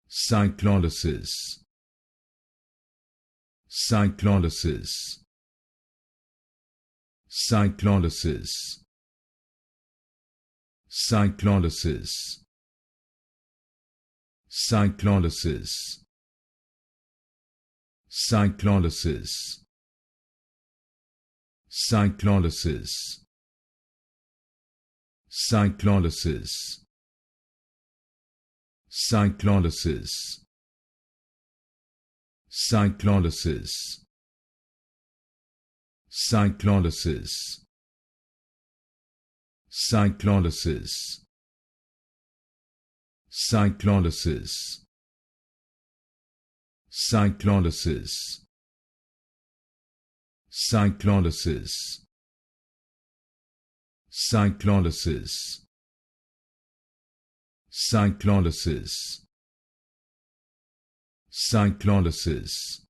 Cyclolysis. Cyclolysis. Cyclolysis. Cyclolysis. Cyclolysis. Cyclolysis. Cyclolysis. Cyclolysis. Cyclolysis. Cyclolysis. Cyclolysis. Cyclolysis. Cyclolysis. Cyclolysis. Cyclolysis. Cyclolysis. Cyclolysis. Cyclolysis.